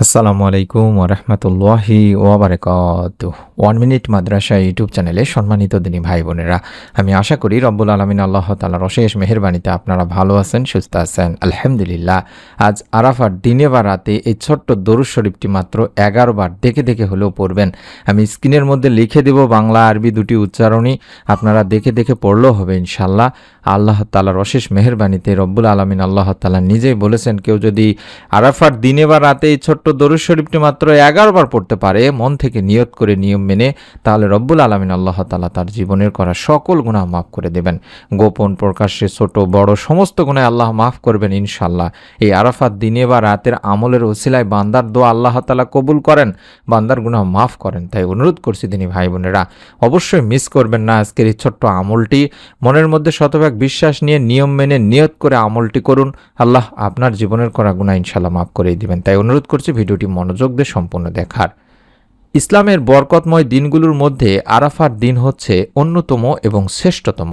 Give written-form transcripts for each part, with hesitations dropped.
আসসালামু আলাইকুম ওরহমতুল্লাহি ওয়াবারাকাতুহু। 1 মিনিট মাদ্রাসা ইউটিউব চ্যানেলে সম্মানিত দিনী ভাই বোনেরা, আমি আশা করি রব্বুল আলামিন আল্লাহ তাআলার অশেষ মেহেরবানিতে আপনারা ভালো আছেন, সুস্থ আছেন। আলহামদুলিল্লাহ। আজ আরাফার দিনে বা রাতে এই ছোট্ট দরুদ শরীফটি মাত্র 11 বার দেখে দেখে হলেও পড়বেন। আমি স্ক্রিনের মধ্যে লিখে দেব বাংলা আরবি দুটি উচ্চারণই, আপনারা দেখে দেখে পড়লেও হবে ইনশাল্লাহ। আল্লাহ তাআলার অশেষ মেহেরবানিতে রব্বুল আলামিন আল্লাহ তাআলা নিজেই বলেছেন, কেউ যদি আরাফার দিনে বা রাতে এই ছোট্ট দরুদ শরীফটি মাত্র 11 বার পড়তে পারে মন থেকে নিয়ত করে নিয়ম মেনে, তাহলে রব্বুল আলামিন আল্লাহ তাআলা তার জীবনের করা সকল গুনাহ মাফ করে দেবেন। গোপন প্রকাশ্যে ছোট বড় সমস্ত গুনাহ আল্লাহ মাফ করবেন ইনশাল্লাহ। এই আরাফাত দিনে বা রাতের আমলের ওসিলায় বান্দার দোয়া আল্লাহ তাআলা কবুল করেন, বান্দার গুনাহ মাফ করেন। তাই অনুরোধ করছি দিনী ভাই বোনেরা, অবশ্যই মিস করবেন না আজকের এই ছোট্ট আমলটি। মনের মধ্যে শতভাগ বিশ্বাস নিয়ে নিয়ম মেনে নিয়ত করে আমলটি করুন, আল্লাহ আপনার জীবনের করা গুনাহ ইনশাল্লাহ মাফ করে দিবেন। তাই অনুরোধ করছি ভিডিওটি মনোযোগ দিয়ে সম্পূর্ণ দেখার। ইসলামের বরকতময় দিনগুলোর মধ্যে আরাফার দিন হচ্ছে অন্যতম এবং শ্রেষ্ঠতম।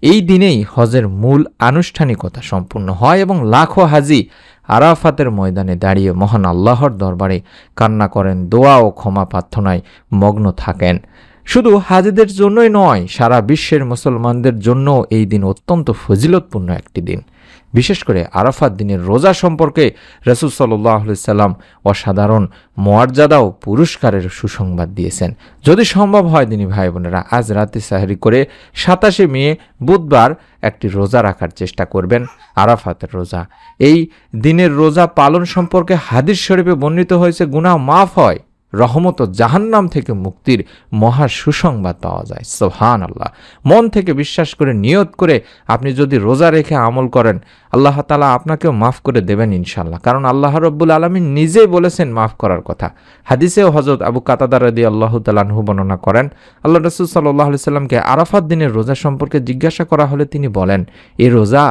এই দিনেই হজের মূল আনুষ্ঠানিকতা সম্পূর্ণ হয় এবং লাখো হাজি আরাফাতের ময়দানে দাঁড়িয়ে মহান আল্লাহর দরবারে কান্না করেন, দোয়া ও ক্ষমা প্রার্থনায় মগ্ন থাকেন। শুধু হাজিদের জন্যই নয়, সারা বিশ্বের মুসলমানদের জন্য এই দিন অত্যন্ত ফজিলতপূর্ণ একটি দিন। বিশেষ করে আরাফাত দিনের রোজা সম্পর্কে রাসূল সাল্লাল্লাহু আলাইহি সাল্লাম অসাধারণ মর্যাদা ও পুরস্কারের সুসংবাদ দিয়েছেন। যদি সম্ভব হয় দিনী ভাই বোনেরা, আজ রাতে সাহরি করে 27 মে বুধবার একটি রোজা রাখার চেষ্টা করবেন, আরাফাতের রোজা। এই দিনের রোজা পালন সম্পর্কে হাদিস শরীফে বর্ণিত হয়েছে, গুনাহ মাফ হয়, রহমত ও জাহান্নাম থেকে মুক্তির মহা সুসংবাদ পাওয়া যায়। সুবহানাল্লাহ। মন থেকে বিশ্বাস করে নিয়ত করে আপনি যদি রোজা রেখে আমল করেন, আল্লাহ তাআলা আপনাকেও মাফ করে দেবেন ইনশাল্লাহ। কারণ আল্লাহ রাব্বুল আলামিন নিজেই বলেছেন মাফ করার কথা। হাদিসেও হযরত আবু কাতাদা রাদিয়াল্লাহু তাআলা আনহু বর্ণনা করেন, আল্লাহ রাসূল সাল্লাল্লাহু আলাইহি সাল্লামকে আরাফাত দিনের রোজা সম্পর্কে জিজ্ঞাসা করা হলে তিনি বলেন, এই রোজা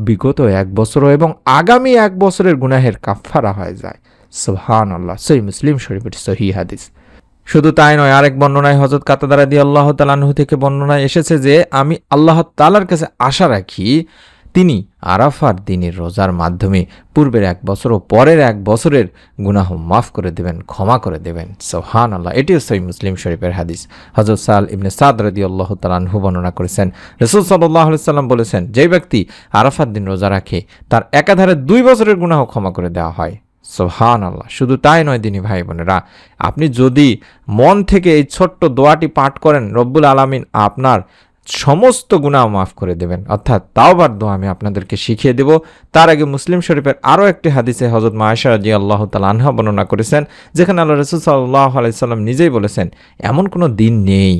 বিগত 1 বছর এবং আগামী 1 বছরের গুনাহের কাফফারা হয়ে যায়। সুবহানাল্লাহ। সহিহ মুসলিম শরীফের সহিহ হাদিস। শুধু তাই নয়, আরেক বর্ণনায় হযরত কাতাদা রাদিয়াল্লাহু তাআলা আনহু থেকে বর্ণনায় এসেছে যে, আমি আল্লাহ তাআলার কাছে আশা রাখি তিনি আরাফার দিনের রোজার মাধ্যমে পূর্বের 1 বছর ও পরের 1 বছরের গুনাহ মাফ করে দেবেন, ক্ষমা করে দেবেন। সুবহানাল্লাহ। এটিও সহিহ মুসলিম শরীফের হাদিস। হযরত সাল ইবনে সাদ রাদিয়াল্লাহু তাআলা আনহু বর্ণনা করেছেন, রাসূল সাল্লাল্লাহু আলাইহি সাল্লাম বলেছেন, যে ব্যক্তি আরাফার দিন রোজা রাখে তার একাধারে 2 বছরের গুনাহ ক্ষমা করে দেওয়া হয়। সুবহানাল্লাহ। শুধু তাই নয় দিনী ভাই বোনেরা, আপনি যদি মন থেকে এই ছোট্ট দোয়াটি পাঠ করেন, রব্বুল আলামিন আপনার সমস্ত গুনাহ মাফ করে দেবেন। অর্থাৎ তাওবার দোয়া আমি আপনাদেরকে শিখিয়ে দেব। তার আগে মুসলিম শরীফের আরও একটি হাদিসে হযরত আয়েশা রাদিয়াল্লাহু তাআলা আনহা বর্ণনা করেছেন, যেখানে আল্লাহ রাসূল সাল্লাল্লাহু আলাইহি সাল্লাম নিজেই বলেছেন, এমন কোনো দিন নেই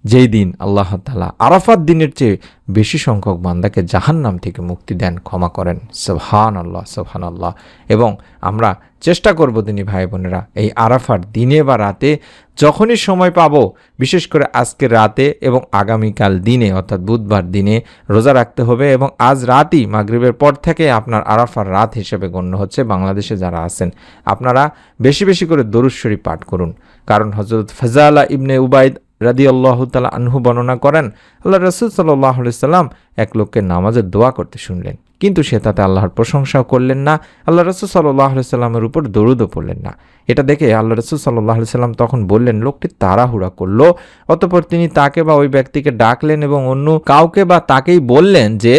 যেই দিন আল্লাহ তাআলা আরাফাত দিনের চেয়ে বেশি সংখ্যক বান্দাকে জাহান্নাম থেকে মুক্তি দেন, ক্ষমা করেন। সুবহানাল্লাহ, সুবহানাল্লাহ। এবং আমরা চেষ্টা করব দিনী ভাই বোনেরা, এই আরাফার দিনে বা রাতে যখনই সময় পাবো, বিশেষ করে আজকের রাতে এবং আগামীকাল দিনে অর্থাৎ বুধবার দিনে রোজা রাখতে হবে। এবং আজ রাতই মাগরিবের পর থেকে আপনার আরাফার রাত হিসেবে গণ্য হচ্ছে। বাংলাদেশে যারা আছেন আপনারা বেশি বেশি করে দরুদ শরীফ পাঠ করুন। কারণ হযরত ফাজালা ইবনে উবাইদ রাদিয়াল্লাহু তাআলা আনহু বর্ণনা করেন, আল্লাহ রাসূল সাল্লাল্লাহু আলাইহি সাল্লাম এক লোককে নামাজের দোয়া করতে শুনলেন, কিন্তু সে তাতে আল্লাহর প্রশংসাও করলেন না, আল্লাহ রাসূল সাল্লাল্লাহু আলাইহি সাল্লামের উপর দরুদও পড়লেন না। এটা দেখে আল্লাহ রাসূল সাল্লাল্লাহু আলাইহি সাল্লাম তখন বললেন, লোকটি তাড়াহুড়া করলো। অতঃপর তিনি তাকে বা ওই ব্যক্তিকে ডাকলেন এবং অন্য কাউকে বা তাকেই বললেন যে,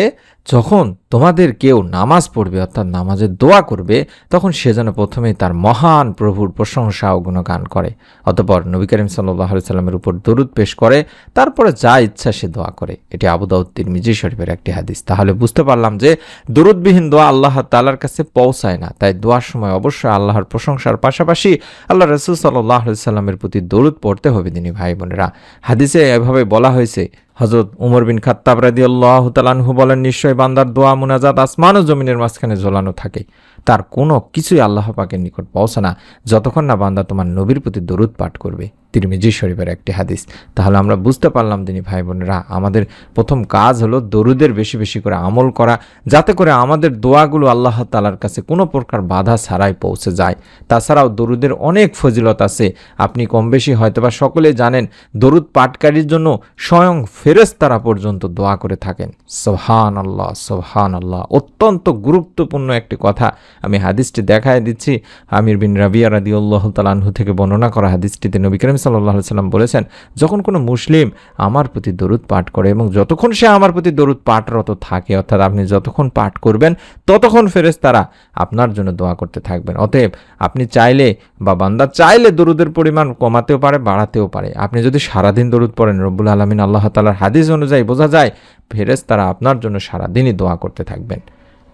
যখন তোমাদের কেউ নামাজ পড়বে অর্থাৎ নামাজের দোয়া করবে, তখন সে যেন প্রথমেই তার মহান প্রভুর প্রশংসা ও গুণগান করে, অতঃপর নবী করিম সাল্লাল্লাহু আলাইহি সাল্লামের উপর দরুদ পেশ করে, তারপরে যা ইচ্ছা সে দোয়া করে। এটি আবু দাউদ তিরমিজি শরীফের একটি হাদিস। তাহলে বুঝতে পারলাম যে দরুদবিহীন দোয়া আল্লাহ তাআলার কাছে পৌঁছায় না। তাই দোয়ার সময় অবশ্যই আল্লাহর প্রশংসার পাশাপাশি আল্লাহ রাসূল সাল্লাল্লাহু আলাইহি সাল্লামের প্রতি দরুদ পড়তে হবে দিনী ভাই বোনেরা। হাদিসে এভাবে বলা হয়েছে, হযরত উমর বিন খাত্তাব রাদিয়াল্লাহু তাআলা আনহু বলেন, নিশ্চয় বান্দার দোয়া মুনাজাত আসমান ও জমিনের মাঝখানে ঝোলানো থাকে, তার কোনো কিছুই আল্লাহ পাকের নিকট পৌঁছে না যতক্ষণ না বান্দা তোমার নবীর প্রতি দরুদ পাঠ করবে। তিরমিজি শরীফের একটি হাদিস। তাহলে আমরা বুঝতে পারলাম দিনী ভাই বোনেরা, আমাদের প্রথম কাজ হলো দরুদের বেশি বেশি করে আমল করা, যাতে করে আমাদের দোয়াগুলো আল্লাহ তাআলার কাছে কোনো প্রকার বাধা ছাড়াই পৌঁছে যায়। তাছাড়াও দরুদের অনেক ফজিলত আছে, আপনি কম বেশি হয়তোবা সকলেই জানেন। দরুদ পাঠকারীর জন্য স্বয়ং ফেরেশতারা পর্যন্ত দোয়া করে থাকেন। সুবহানাল্লাহ, সুবহানাল্লাহ। অত্যন্ত গুরুত্বপূর্ণ একটি কথা, আমি হাদিসটি দেখায় দিচ্ছি। আমির বিন রাবিয়া রাদিয়াল্লাহু তাআলা আনহু থেকে বর্ণনা করা হাদিসটিতে নবী করিম সাল্লাল্লাহু আলাইহি সাল্লাম বলেছেন, যখন কোনো মুসলিম আমার প্রতি দরুদ পাঠ করে এবং যতক্ষণ সে আমার প্রতি দরুদ পাঠরত থাকে, অর্থাৎ আপনি যতক্ষণ পাঠ করবেন ততক্ষণ ফেরেশতারা আপনার জন্য দোয়া করতে থাকবেন। অতএব আপনি চাইলে বা বান্দা চাইলে দরুদের পরিমাণ কমাতেও পারে, বাড়াতেও পারে। আপনি যদি সারাদিন দরুদ পড়েন, রব্বুল আলামিন আল্লাহ তাআলার হাদিস অনুযায়ী বোঝা যায় ফেরেশতারা আপনার জন্য সারাদিনই দোয়া করতে থাকবেন।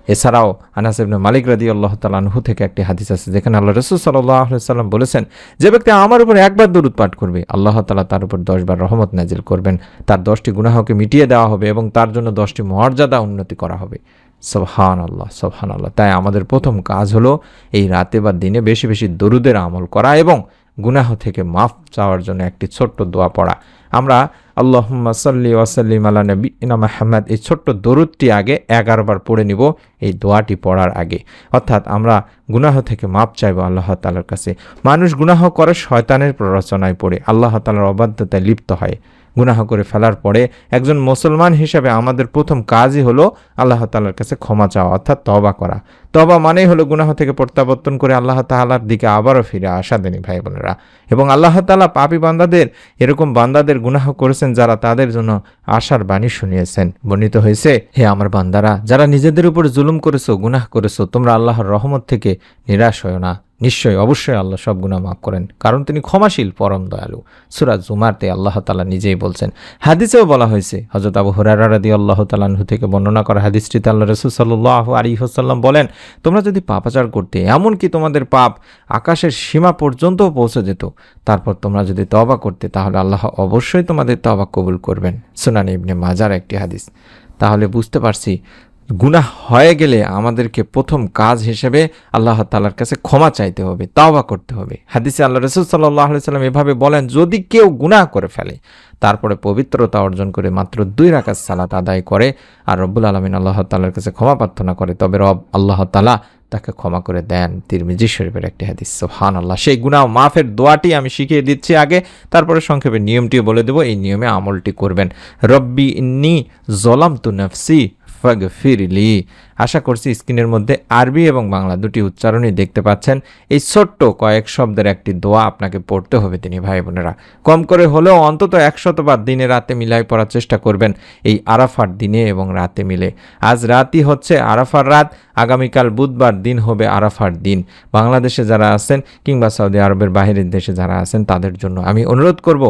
এছাড়াও আনাস ইবনে মালিক রাদিয়াল্লাহু তাআলা আনহু থেকে একটি হাদিস আছে, যেখানে আল্লাহ রাসূল সাল্লাল্লাহু আলাইহি সাল্লাম বলেছেন, যে ব্যক্তি আমার উপর একবার দরুদ পাঠ করবে, আল্লাহ তাআলা তার উপর 10 বার রহমত নাজিল করবেন, তার 10টি গুনাহকে মিটিয়ে দেওয়া হবে এবং তার জন্য 10টি মর্যাদা উন্নতি করা হবে। সুবহানাল্লাহ, সুবহানাল্লাহ। তাই আমাদের প্রথম কাজ হলো এই রাতে বা দিনে বেশি বেশি দরুদের আমল করা এবং গুনাহ থেকে মাফ চাওয়ার জন্য একটি ছোট্ট দোয়া পড়া। আমরা আল্লাহুম্মা সাল্লি ওয়া সাল্লিম আলা নবিয়িনা মুহাম্মদ এই ছোট্ট দরুদটি আগে 11 বার পড়ে নিব এই দোয়াটি পড়ার আগে। অর্থাৎ আমরা গুনাহ থেকে মাপ চাইবো আল্লাহ তাআলার কাছে। মানুষ গুনাহ করে শয়তানের প্ররোচনায় পড়ে, আল্লাহ তাআলার অবাধ্যতায় লিপ্ত হয়। গুনাহ করে ফেলার পরে একজন মুসলমান হিসেবে আমাদের প্রথম কাজই হলো আল্লাহ তাআলার কাছে ক্ষমা চাওয়া, অর্থাৎ তওবা করা। তওবা মানেই হলো গুনাহ থেকে প্রত্যাবর্তন করে আল্লাহ তাআলার দিকে আবারও ফিরে আসা। দেনি ভাই বোনেরা, এবং আল্লাহ তাআলা পাপী বান্দাদের, এরকম বান্দাদের গুনাহ করেছেন যারা, তাদের জন্য আশার বাণী শুনিয়েছেন। বর্ণিত হয়েছে, হে আমার বান্দারা, যারা নিজেদের উপর জুলুম করেছো, গুনাহ করেছো, তোমরা আল্লাহর রহমত থেকে নিরাশ হয়ো না। নিশ্চয়ই, অবশ্যই আল্লাহ সব গুনাহ মাফ করেন, কারণ তিনি ক্ষমাশীল, পরম দয়ালু। সূরা জুমারতে আল্লাহ তাআলা নিজেই বলছেন। হাদিসেও বলা হয়েছে, হযরত আবু হুরায়রা রাদিয়াল্লাহু তাআলা আনহু থেকে বর্ণনা করা হাদিসটিতে আল্লাহ রাসূল সাল্লাল্লাহু আলাইহি ওয়াসাল্লাম বলেন, তোমরা যদি পাপাচার করতে, এমনকি তোমাদের পাপ আকাশের সীমা পর্যন্ত পৌঁছে যেত, তারপর তোমরা যদি তওবা করতে, তাহলে আল্লাহ অবশ্যই তোমাদের তওবা কবুল করবেন। সুনান ইবনে মাজার একটি হাদিস। তাহলে বুঝতে পারছি, গুনাহ হয়ে গেলে আমাদেরকে প্রথম কাজ হিসেবে আল্লাহ তাআলার কাছে ক্ষমা চাইতে হবে, তাওবা করতে হবে। হাদিসে আল্লাহ রাসূল সাল্লাল্লাহু আলাইহি সাল্লাম এভাবে বলেন, যদি কেউ গুনাহ করে ফেলে, তারপরে পবিত্রতা অর্জন করে মাত্র 2 রাকাত সালাত আদায় করে আর রব্বুল আলামিন আল্লাহ তাআলার কাছে ক্ষমা প্রার্থনা করে, তবে রব আল্লাহ তাআলা তাকে ক্ষমা করে দেন। তিরমিজি শরীফের একটি হাদিস। সুবহানাল্লাহ। সেই গুনাহ মাফের দোয়াটি আমি শিখিয়ে দিচ্ছি আগে, তারপরে সংক্ষেপে নিয়মটিও বলে দেব। এই নিয়মে আমলটি করবেন। রব্বি ইন্নী যালামতু নাফসি ফাগফিরলি। আশা করছি স্ক্রিনের মধ্যে আরবি এবং বাংলা দুটি উচ্চারণই দেখতে পাচ্ছেন। এই ছোট্ট কয়েক শব্দের একটি দোয়া আপনাকে পড়তে হবে তিনি ভাই বোনেরা। কম করে হলেও অন্তত 100 বার দিনে রাতে মিলাই পড়ার চেষ্টা করবেন, এই আরাফার দিনে এবং রাতে মিলে। আজ রাতই হচ্ছে আরাফার রাত, আগামীকাল বুধবার দিন হবে আরাফার দিন। বাংলাদেশে যারা আছেন কিংবা সৌদি আরবের বাহিরের দেশে যারা আছেন তাদের জন্য আমি অনুরোধ করব,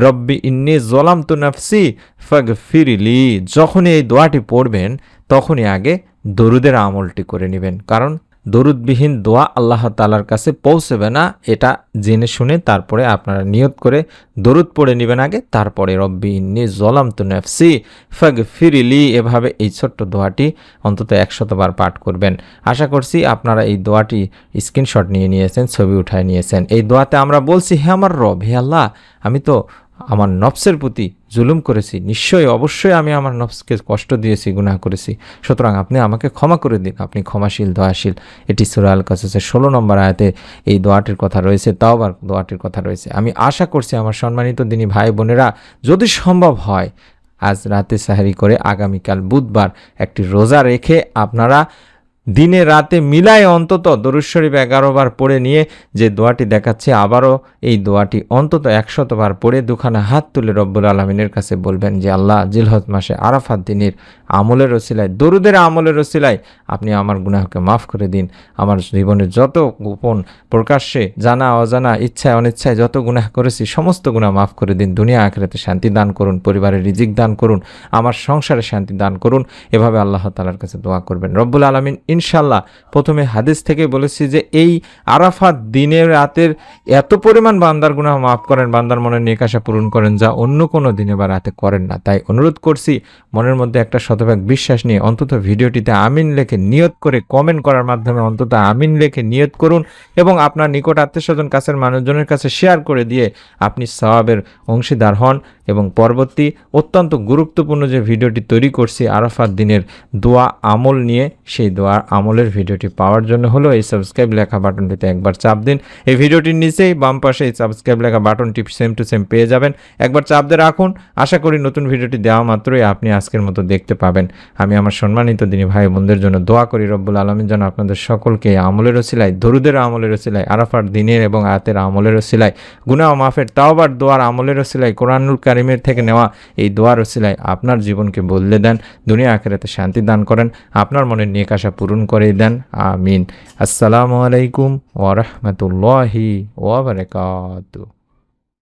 রব্বি ইন্নী যালামতু নাফসি ফাগফিরলি। যখনই এই দোয়াটি পড়বেন তখনই আগে দরুদের আমলটি করে নেবেন, কারণ দরুদবিহীন দোয়া আল্লাহ তাআলার কাছে পৌঁছবে না। এটা জেনে শুনে তারপরে আপনারা নিয়ত করে দরুদ পড়ে নেবেন আগে, তারপরে রব্বি ইন্নী যালামতু নাফসি ফাগফিরলি, এভাবে এই ছোট্ট দোয়াটি অন্তত 100 বার পাঠ করবেন। আশা করছি আপনারা এই দোয়াটি স্ক্রিনশট নিয়ে নিয়েছেন, ছবি উঠায় নিয়েছেন। এই দোয়াতে আমরা বলছি, হে আমার রব, হে আল্লাহ, আমি তো আমার নফসের প্রতি জুলুম করেছি, নিশ্চয়ই অবশ্যই আমি আমার নফসকে কষ্ট দিয়েছি, গুনাহ করেছি, সুতরাং আপনি আমাকে ক্ষমা করে দিন, আপনি ক্ষমাশীল, দয়াশীল। এটি সূরা আল কাসাসের 16 নম্বর আয়াতে এই দোয়াটির কথা রয়েছে, তাওবার দোয়াটির কথা রয়েছে। আমি আশা করছি আমার সম্মানিত দিনী ভাই বোনেরা, যদি সম্ভব হয় আজ রাতে সাহারি করে আগামীকাল বুধবার একটি রোজা রেখে আপনারা দিনে রাতে মিলায় অন্তত দরুদ শরীফ 11 বার পড়ে নিয়ে যে দোয়াটি দেখাচ্ছে, আবারও এই দোয়াটি অন্তত 100 বার পড়ে দুখানা হাত তুলে রব্বুল আলামিনের কাছে বলবেন যে, আল্লাহ, জিলহজ মাসে আরাফাত দিনের আমলের ওসিলায়, দরুদের আমলের ওসিলায় আপনি আমার গুনাহকে মাফ করে দিন। আমার জীবনের যত গোপন প্রকাশ্যে জানা অজানা ইচ্ছায় অনিচ্ছায় যত গুনাহ করেছি সমস্ত গুনাহ মাফ করে দিন। দুনিয়া আখিরাতে শান্তি দান করুন, পরিবারের রিজিক দান করুন, আমার সংসারে শান্তি দান করুন। এভাবে আল্লাহ তাআলার কাছে দোয়া করবেন। রব্বুল আলামিন ইনশাল্লাহ, প্রথমে হাদিস থেকে বলেছি যে এই আরাফাত দিনের রাতের এত পরিমাণ বান্দার গুনাহ মাফ করেন, বান্দার মনের নেক আশা পূরণ করেন, যা অন্য কোনো দিনে বা রাতে করেন না। তাই অনুরোধ করছি, মনের মধ্যে একটা শত শতভাগ বিশ্বাস নিয়ে অন্তত ভিডিওটিতে আমিন লেখে নিয়ত করে কমেন্ট করার মাধ্যমে অন্তত আমিন লেখে নিয়ত করুন এবং আপনার নিকট আত্মীয়স্বজন কাছের মানুষজনের কাছে শেয়ার করে দিয়ে আপনি সওয়াবের অংশীদার হন। এবং পরবর্তী অত্যন্ত গুরুত্বপূর্ণ যে ভিডিওটি তৈরি করছি আরাফাত দিনের দোয়া আমল নিয়ে, সেই দোয়া আমলের ভিডিওটি পাওয়ার জন্য হলো এই সাবস্ক্রাইব লেখা বাটনটিতে একবার চাপ দিন। এই ভিডিওটির নিচেই বাম পাশে এই সাবস্ক্রাইব লেখা বাটনটি সেম টু সেম পেয়ে যাবেন, একবার চাপ দিয়ে রাখুন। আশা করি নতুন ভিডিওটি দেওয়া মাত্রই আপনি আজকের মতো দেখতে পাবেন। আমি আমার সম্মানিত দিনী ভাই বোনদের জন্য দোয়া করি রব্বুল আলামিন যেন আপনাদের সকলকে আমলের ওসিলায়, দরুদের আমলের ওসিলায়, আরাফার দিনের এবং আয়াতের আমলের ওসিলায়, গুনাহ মাফের তাওবার দোয়ার আমলের ওসিলায়, কোরআনুল কারিমের থেকে নেওয়া এই দোয়ার ওসিলায় আপনার জীবনকে বদলে দেন, দুনিয়া আখিরাতে শান্তি দান করেন, আপনার মনের নেক আশা পূরণ করে দেন। আমিন। আসসালামু আলাইকুম ওয়া রাহমাতুল্লাহি ওয়া বারাকাতুহু।